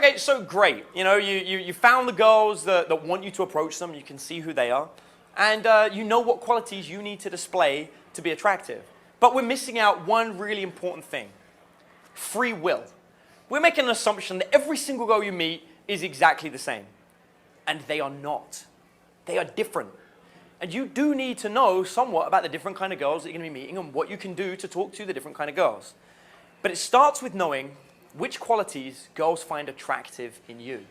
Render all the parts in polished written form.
Okay, so great. You found the girls that want you to approach them. You can see who they are. And you know what qualities you need to display to be attractive. But we're missing out one really important thing. Free will. We're making an assumption that every single girl you meet is exactly the same. And they are not. They are different. And you do need to know somewhat about the different kind of girls that you're going to be meeting and what you can do to talk to the different kind of girls. But it starts with knowing which qualities girls find attractive in you.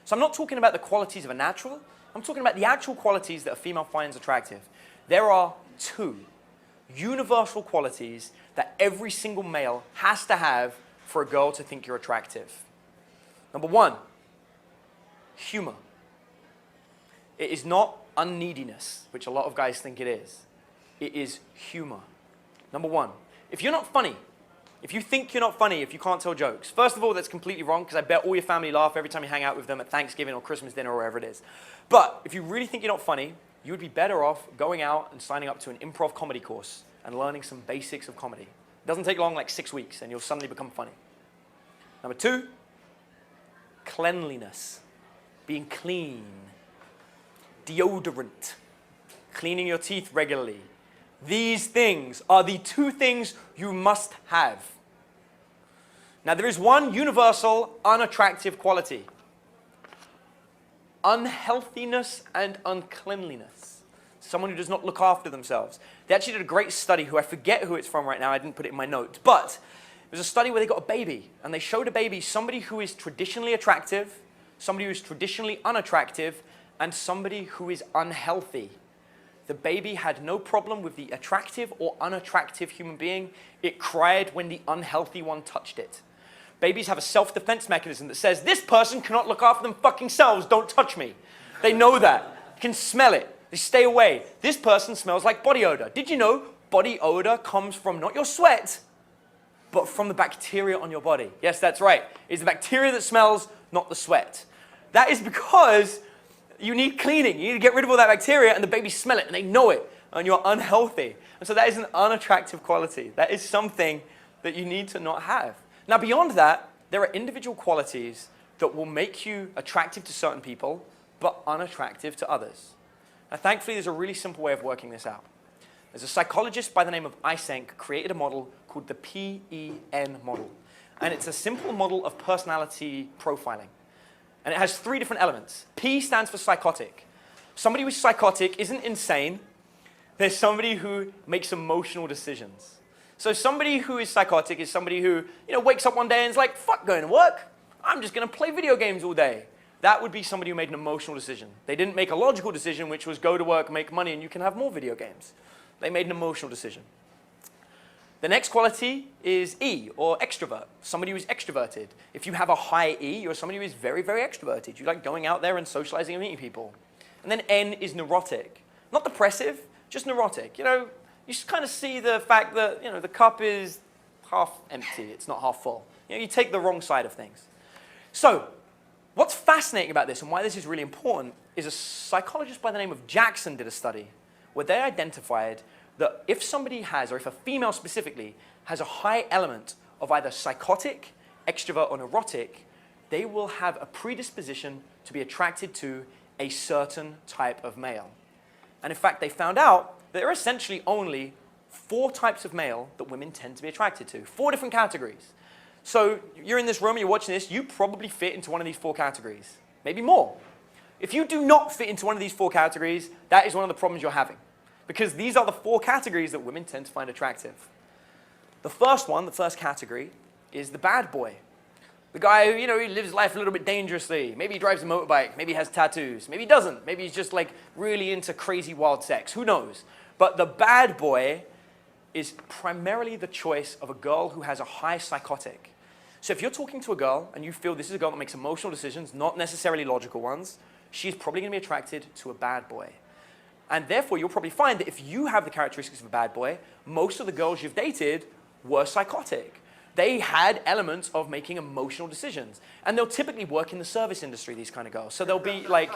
So I'm not talking about the qualities of a natural. I'm talking about the actual qualities that a female finds attractive. There are two universal qualities that every single male has to have for a girl to think you're attractive. Number one, humor. It is not unneediness, which a lot of guys think it is. It is humor. Number one, if you're not funny, if you think you're not funny, if you can't tell jokes, first of all, that's completely wrong, because I bet all your family laugh every time you hang out with them at Thanksgiving or Christmas dinner or wherever it is. But if you really think you're not funny, you would be better off going out and signing up to an improv comedy course and learning some basics of comedy. It doesn't take long, like 6 weeks, and you'll suddenly become funny. Number two, cleanliness. Being clean. Deodorant. Cleaning your teeth regularly. These things are the two things you must have. Now, there is one universal unattractive quality. Unhealthiness and uncleanliness. Someone who does not look after themselves. They actually did a great study, who I forget who it's from right now, I didn't put it in my notes, but it was a study where they got a baby, and they showed a baby somebody who is traditionally attractive, somebody who is traditionally unattractive, and somebody who is unhealthy. The baby had no problem with the attractive or unattractive human being. It cried when the unhealthy one touched it. Babies have a self-defense mechanism that says, this person cannot look after them fucking selves, don't touch me. They know that. You can smell it. They stay away. This person smells like body odor. Did you know body odor comes from not your sweat, but from the bacteria on your body? Yes, that's right. It's the bacteria that smells, not the sweat. That is because you need cleaning. You need to get rid of all that bacteria, and the babies smell it, and they know it, and you're unhealthy. And so that is an unattractive quality. That is something that you need to not have. Now, beyond that, there are individual qualities that will make you attractive to certain people, but unattractive to others. Now, thankfully, there's a really simple way of working this out. There's a psychologist by the name of Eysenck created a model called the PEN model. And it's a simple model of personality profiling. And it has 3 different elements. P stands for psychotic. Somebody who's psychotic isn't insane. There's somebody who makes emotional decisions. So somebody who is psychotic is somebody who, wakes up one day and is like, fuck going to work. I'm just going to play video games all day. That would be somebody who made an emotional decision. They didn't make a logical decision, which was go to work, make money, and you can have more video games. They made an emotional decision. The next quality is E, or extrovert, somebody who is extroverted. If you have a high E, you're somebody who is very, very extroverted. You like going out there and socializing and meeting people. And then N is neurotic. Not depressive, just neurotic. You just kind of see the fact that, the cup is half empty, it's not half full. You take the wrong side of things. So, what's fascinating about this and why this is really important is a psychologist by the name of Jackson did a study where they identified that if somebody has, or if a female specifically, has a high element of either psychotic, extrovert, or neurotic, they will have a predisposition to be attracted to a certain type of male. And in fact, they found out that there are essentially only 4 types of male that women tend to be attracted to. 4 different categories. So you're in this room, you're watching this, you probably fit into one of these 4 categories, maybe more. If you do not fit into one of these 4 categories, that is one of the problems you're having. Because these are the 4 categories that women tend to find attractive. The first one, the first category, is the bad boy. The guy who, he lives life a little bit dangerously. Maybe he drives a motorbike, maybe he has tattoos, maybe he doesn't. Maybe he's just like really into crazy wild sex, who knows? But the bad boy is primarily the choice of a girl who has a high psychotic. So if you're talking to a girl and you feel this is a girl that makes emotional decisions, not necessarily logical ones, she's probably going to be attracted to a bad boy. And therefore, you'll probably find that if you have the characteristics of a bad boy, most of the girls you've dated were psychotic. They had elements of making emotional decisions. And they'll typically work in the service industry, these kind of girls. So they'll be like,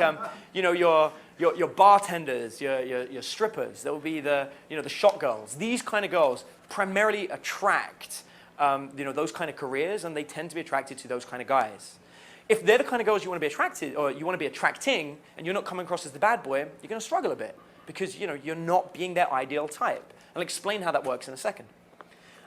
your bartenders, your strippers. There'll be the shop girls. These kind of girls primarily attract those kind of careers, and they tend to be attracted to those kind of guys. If they're the kind of girls you want to be attracted, or you want to be attracting, and you're not coming across as the bad boy, you're going to struggle a bit because you're not being their ideal type. I'll explain how that works in a second.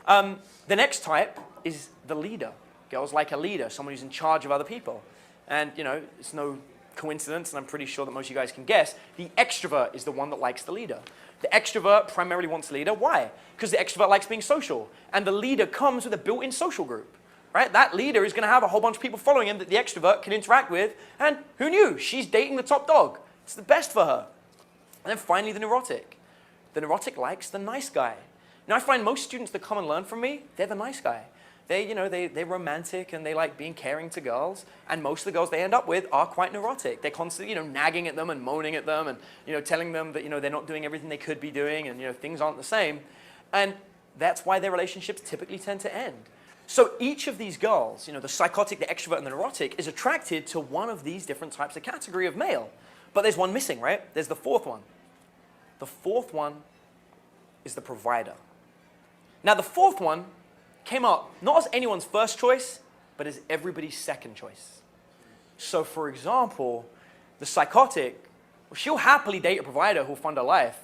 The next type is the leader. Girls like a leader, someone who's in charge of other people. And it's no coincidence, and I'm pretty sure that most of you guys can guess, the extrovert is the one that likes the leader. The extrovert primarily wants a leader. Why? Because the extrovert likes being social, and the leader comes with a built-in social group. Right? That leader is going to have a whole bunch of people following him that the extrovert can interact with, and who knew? She's dating the top dog. It's the best for her. And then finally, the neurotic. The neurotic likes the nice guy. Now, I find most students that come and learn from me, they're the nice guy. They're romantic and they like being caring to girls, and most of the girls they end up with are quite neurotic. They're constantly, nagging at them and moaning at them and, telling them that, they're not doing everything they could be doing and, things aren't the same. And that's why their relationships typically tend to end. So each of these girls, the psychotic, the extrovert, and the neurotic, is attracted to one of these different types of category of male. But there's one missing, right? There's the fourth one. The fourth one is the provider. Now, the fourth one came up not as anyone's first choice, but as everybody's second choice. So, for example, the psychotic, she'll happily date a provider who'll fund her life,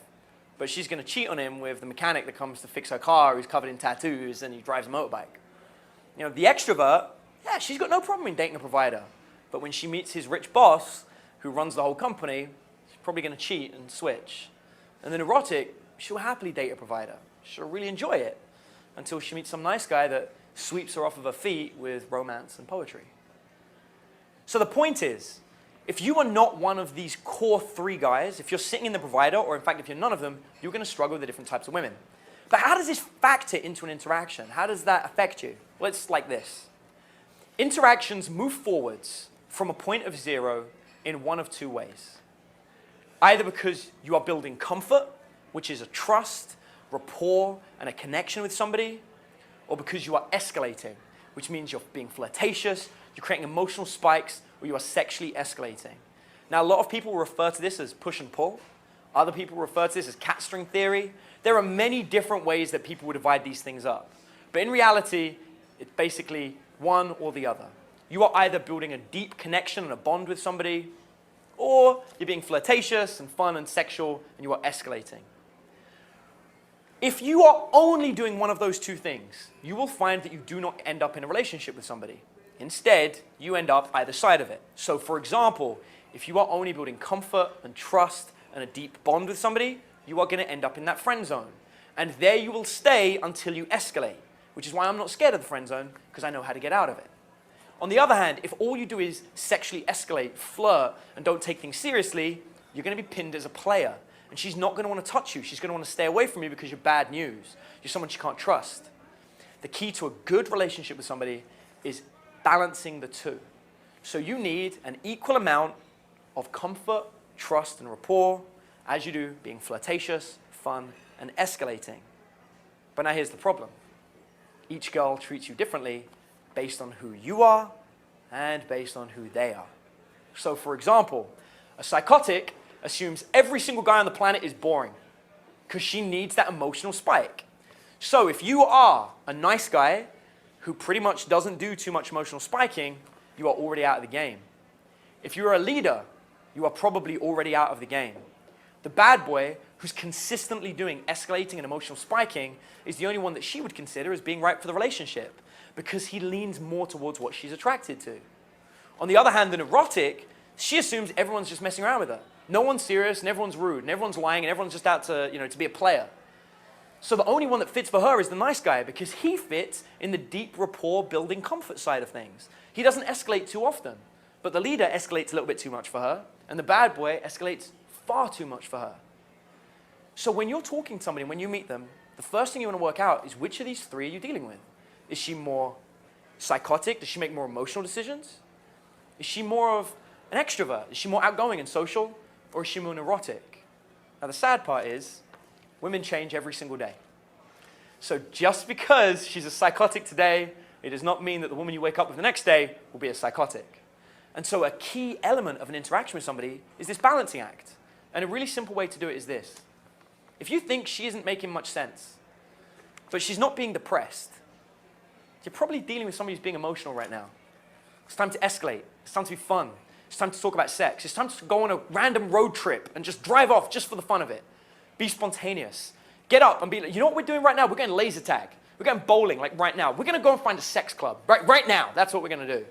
but she's going to cheat on him with the mechanic that comes to fix her car who's covered in tattoos and he drives a motorbike. The extrovert, yeah, she's got no problem in dating a provider. But when she meets his rich boss, who runs the whole company, she's probably going to cheat and switch. And the neurotic, she'll happily date a provider. She'll really enjoy it until she meets some nice guy that sweeps her off of her feet with romance and poetry. So the point is, if you are not one of these core three guys, if you're sitting in the provider, or in fact, if you're none of them, you're going to struggle with the different types of women. But how does this factor into an interaction? How does that affect you? Well, it's like this. Interactions move forwards from a point of zero in one of two ways. Either because you are building comfort, which is a trust, rapport, and a connection with somebody, or because you are escalating, which means you're being flirtatious, you're creating emotional spikes, or you are sexually escalating. Now, a lot of people refer to this as push and pull. Other people refer to this as cat string theory. There are many different ways that people would divide these things up. But in reality, it's basically one or the other. You are either building a deep connection and a bond with somebody, or you're being flirtatious and fun and sexual, and you are escalating. If you are only doing one of those two things, you will find that you do not end up in a relationship with somebody. Instead, you end up either side of it. So for example, if you are only building comfort and trust and a deep bond with somebody, you are going to end up in that friend zone. And there you will stay until you escalate, which is why I'm not scared of the friend zone, because I know how to get out of it. On the other hand, if all you do is sexually escalate, flirt, and don't take things seriously, you're going to be pinned as a player. And she's not going to want to touch you. She's going to want to stay away from you because you're bad news. You're someone she can't trust. The key to a good relationship with somebody is balancing the two. So you need an equal amount of comfort, trust, and rapport as you do being flirtatious, fun, and escalating. But now here's the problem. Each girl treats you differently based on who you are and based on who they are. So for example, a psychotic assumes every single guy on the planet is boring because she needs that emotional spike. So if you are a nice guy who pretty much doesn't do too much emotional spiking, you are already out of the game. If you're a leader, you are probably already out of the game. The bad boy who's consistently doing escalating and emotional spiking is the only one that she would consider as being right for the relationship because he leans more towards what she's attracted to. On the other hand, the neurotic, she assumes everyone's just messing around with her. No one's serious and everyone's rude and everyone's lying and everyone's just out to, to be a player. So the only one that fits for her is the nice guy because he fits in the deep rapport building comfort side of things. He doesn't escalate too often, but the leader escalates a little bit too much for her and the bad boy escalates far too much for her. So when you're talking to somebody, when you meet them, the first thing you want to work out is which of these three are you dealing with? Is she more psychotic? Does she make more emotional decisions? Is she more of an extrovert? Is she more outgoing and social? Or is she more neurotic? Now the sad part is, women change every single day. So just because she's a psychotic today, it does not mean that the woman you wake up with the next day will be a psychotic. And so a key element of an interaction with somebody is this balancing act. And a really simple way to do it is this. If you think she isn't making much sense, but she's not being depressed, you're probably dealing with somebody who's being emotional right now. It's time to escalate. It's time to be fun. It's time to talk about sex. It's time to go on a random road trip and just drive off just for the fun of it. Be spontaneous. Get up and be like, you know what we're doing right now? We're going laser tag. We're going bowling, like right now. We're going to go and find a sex club. Right now, that's what we're going to do.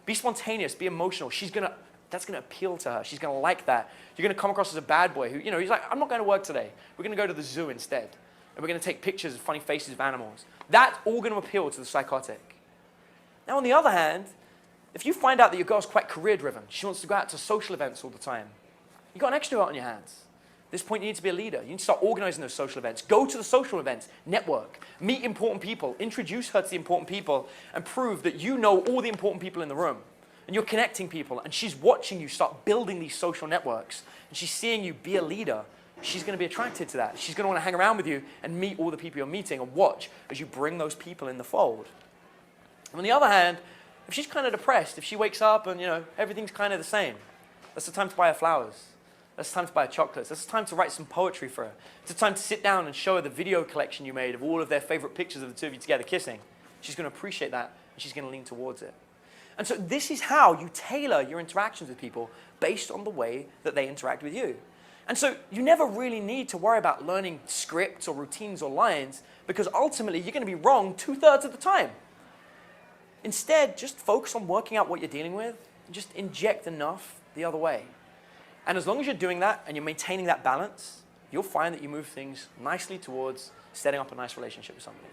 Be spontaneous. Be emotional. That's going to appeal to her. She's going to like that. You're going to come across as a bad boy who, he's like, I'm not going to work today. We're going to go to the zoo instead. And we're going to take pictures of funny faces of animals. That's all going to appeal to the psychotic. Now, on the other hand, if you find out that your girl's quite career-driven, she wants to go out to social events all the time, you've got an extrovert on your hands. At this point, you need to be a leader. You need to start organizing those social events. Go to the social events, network, meet important people, introduce her to the important people, and prove that you know all the important people in the room. And you're connecting people, and she's watching you start building these social networks, and she's seeing you be a leader. She's going to be attracted to that. She's going to want to hang around with you and meet all the people you're meeting and watch as you bring those people in the fold. And on the other hand, if she's kind of depressed, if she wakes up and, everything's kind of the same, that's the time to buy her flowers. That's the time to buy her chocolates. That's the time to write some poetry for her. It's the time to sit down and show her the video collection you made of all of their favorite pictures of the two of you together kissing. She's going to appreciate that, and she's going to lean towards it. And so this is how you tailor your interactions with people based on the way that they interact with you. And so you never really need to worry about learning scripts or routines or lines, because ultimately you're going to be wrong 2/3 of the time. Instead, just focus on working out what you're dealing with and just inject enough the other way. And as long as you're doing that and you're maintaining that balance, you'll find that you move things nicely towards setting up a nice relationship with somebody.